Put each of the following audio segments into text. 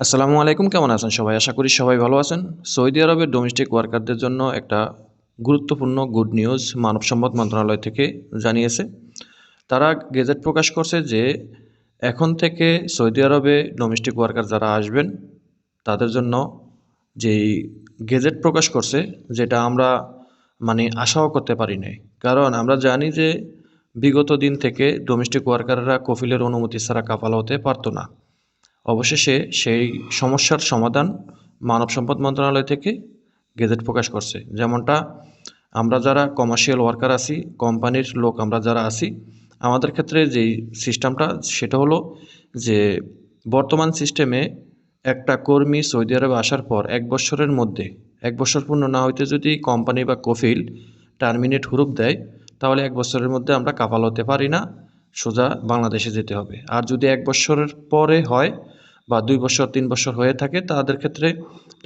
আসসালামু আলাইকুম, কেমন আছেন সবাই? আশা করি সবাই ভালো আছেন। সৌদি আরবের ডোমেস্টিক ওয়ার্কারদের জন্য একটা গুরুত্বপূর্ণ গুড নিউজ মানব সম্পদ মন্ত্রণালয় থেকে জানিয়েছে। তারা গেজেট প্রকাশ করছে যে এখন থেকে সৌদি আরবে ডোমেস্টিক ওয়ার্কার যারা আসবেন তাদের জন্য যেই গেজেট প্রকাশ করছে, যেটা আমরা আশাও করতে পারি নাই। কারণ আমরা জানি যে বিগত দিন থেকে ডোমেস্টিক ওয়ার্কাররা কফিলের অনুমতি ছাড়া কাফালা হতে পারতো না। অবশেষে সেই সমস্যার সমাধান মানব সম্পদ মন্ত্রণালয় থেকে গেজেট প্রকাশ করছে। যেমনটা আমরা যারা কমার্শিয়াল ওয়ার্কার আছি, কোম্পানির লোক আমরা যারা আছি, আমাদের ক্ষেত্রে যেই সিস্টেমটা সেটা হলো যে বর্তমান সিস্টেমে একটা কর্মী সৌদি আরবে আসার পর ১ বৎসরের মধ্যে ১ বৎসর পূর্ণ না হইতে যদি কোম্পানি বা কফিল টার্মিনেট হুরুপ দেয়, তাহলে ১ বৎসরের মধ্যে আমরা কাফাল হতে পারি না, সোজা বাংলাদেশে যেতে হবে। আর যদি ১ বৎসরের পরে হয় বা ২ বৎসর ৩ বৎসর হয়ে থাকে, তাদের ক্ষেত্রে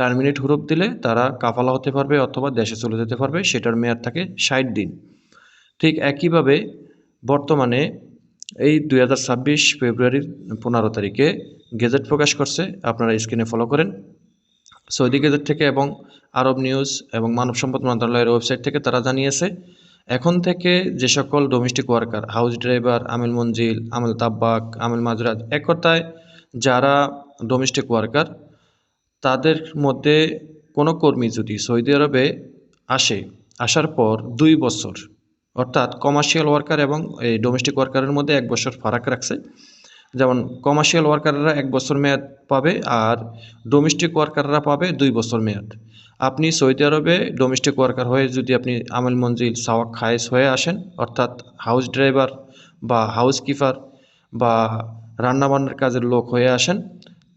টার্মিনেট হুরুপ দিলে তারা কাফালা হতে পারবে অথবা দেশে চলে যেতে পারবে। সেটার মেয়াদ থাকে ৬০ দিন। ঠিক একইভাবে বর্তমানে এই ২০২৬ ফেব্রুয়ারির ১৫ তারিখে গেজেট প্রকাশ করছে, আপনারা স্ক্রিনে ফলো করেন। সৌদি গেজেট থেকে এবং আরব নিউজ এবং মানব সম্পদ মন্ত্রণালয়ের ওয়েবসাইট থেকে তারা জানিয়েছে, এখন থেকে যে সকল ডোমেস্টিক ওয়ার্কার, হাউস ড্রাইভার, আমিল মঞ্জিল, আমিল তাব্বাক, আমিল মাজরাত, এক কথায় যারা ডোমেস্টিক ওয়ার্কার, তাদের মধ্যে কোনো কর্মী যদি সৌদি আরবে আসার পর ২ বছর, অর্থাৎ কমার্শিয়াল ওয়ার্কার এবং এই ডোমেস্টিক ওয়ার্কারের মধ্যে ১ বছর ফারাক রাখছে। যেমন কমার্শিয়াল ওয়ার্কাররা ১ বছর মেয়াদ পাবে আর ডোমেস্টিক ওয়ার্কাররা পাবে ২ বছর মেয়াদ। আপনি সৌদি আরবে ডোমেস্টিক ওয়ার্কার হয়ে যদি আপনি আমিল মঞ্জিল, সাওয়াক খায়েস হয়ে আসেন, অর্থাৎ হাউস ড্রাইভার বা হাউস কিপার বা রান্নাবান্নার কাজের লোক হয়ে আসেন,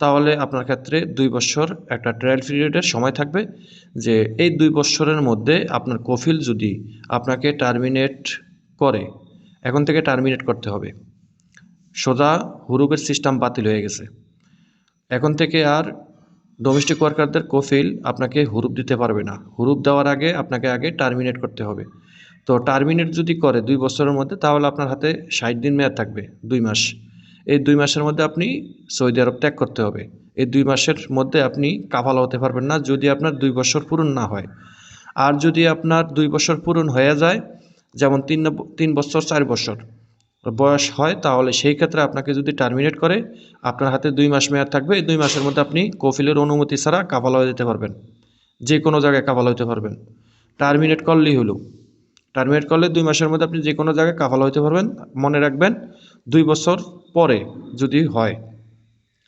তাহলে আপনার ক্ষেত্রে ২ বৎসর একটা ট্রায়াল পিরিয়ডের সময় থাকবে, যে এই ২ বৎসরের মধ্যে আপনার কফিল যদি আপনাকে টার্মিনেট করে, এখন থেকে টার্মিনেট করতে হবে। সোজা হুরুপের সিস্টেম বাতিল হয়ে গেছে। এখন থেকে আর ডোমেস্টিক ওয়ার্কারদের কফিল আপনাকে হুরুপ দিতে পারবে না। হুরুপ দেওয়ার আগে আপনাকে আগে টার্মিনেট করতে হবে। তো টার্মিনেট যদি করে ২ বছরের মধ্যে, তাহলে আপনার হাতে ৬০ দিন মেয়াদ থাকবে, ২ মাস। এই ২ মাসের মধ্যে আপনি সৌদি আরব ত্যাগ করতে হবে। এই ২ মাসের মধ্যে আপনি কাফালা হতে পারবেন না যদি আপনার ২ বছর পূরণ না হয়। আর যদি আপনার ২ বছর পূরণ হয়ে যায়, যেমন ৩ বছর ৪ বছর বয়স হয়, তাহলে সেই ক্ষেত্রে আপনাকে যদি টার্মিনেট করে, আপনার হাতে ২ মাস মেয়াদ থাকবে। এই ২ মাসের মধ্যে আপনি কফিলের অনুমতি ছাড়া কাফালা হয়ে যেতে পারবেন, যে কোনো জায়গায় কাফালা হতে পারবেন। টার্মিনেট করলেই হলো। টার্মিনেট করলে ২ মাসের মধ্যে আপনি যে কোনো জায়গায় কাফালা হতে পারবেন। মনে রাখবেন, ২ বছর পরে যদি হয়।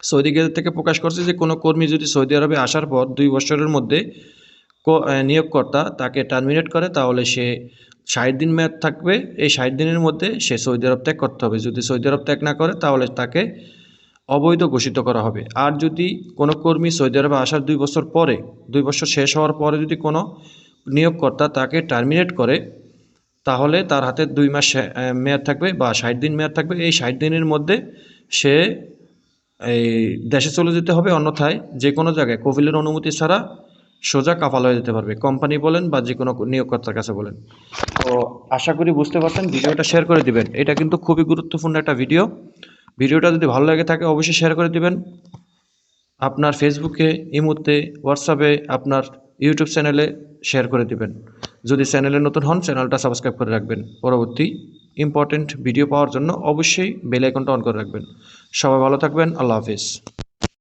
সৌদি গেজেট থেকে প্রকাশ করছে যে কোনো কর্মী যদি সৌদি আরবে আসার পর ২ বছরের মধ্যে নিয়োগকর্তা তাকে টার্মিনেট করে, তাহলে সে ৬০ দিন মেয়াদ থাকবে। এই ৬০ দিনের মধ্যে সে সৌদি আরব ত্যাগ করতে হবে। যদি সৌদি আরব ত্যাগ না করে, তাহলে তাকে অবৈধ ঘোষিত করা হবে। আর যদি কোনো কর্মী সৌদি আরবে আসার ২ বছর পরে, ২ বছর শেষ হওয়ার পরে যদি কোনো নিয়োগকর্তা তাকে টার্মিনেট করে, তাহলে তার হাতে ২ মাস মেয়াদ থাকবে বা ৬০ দিন মেয়াদ থাকবে। এই ৬০ দিনের মধ্যে সে এই দেশে চলে যেতে হবে, অন্যথায় যে কোনো জায়গায় কফিলের অনুমতি ছাড়া সোজা কাফাল হয়ে যেতে পারবে, কোম্পানি বলেন বা যে কোনো নিয়োগকর্তার কাছে বলেন। তো আশা করি বুঝতে পারছেন, ভিডিওটা শেয়ার করে দিবেন। এটা কিন্তু খুবই গুরুত্বপূর্ণ একটা ভিডিও। ভিডিওটা যদি ভালো লাগে থাকে অবশ্যই শেয়ার করে দিবেন। আপনার ফেসবুকে, ইমোতে, হোয়াটসঅ্যাপে, আপনার ইউটিউব চ্যানেলে শেয়ার করে দিবেন। যদি চ্যানেলে নতুন হন, চ্যানেলটা সাবস্ক্রাইব করে রাখবেন। পরবর্তী ইম্পর্টেন্ট ভিডিও পাওয়ার জন্য অবশ্যই বেল আইকনটা অন করে রাখবেন। সবাই ভালো থাকবেন। আল্লাহ হাফিজ।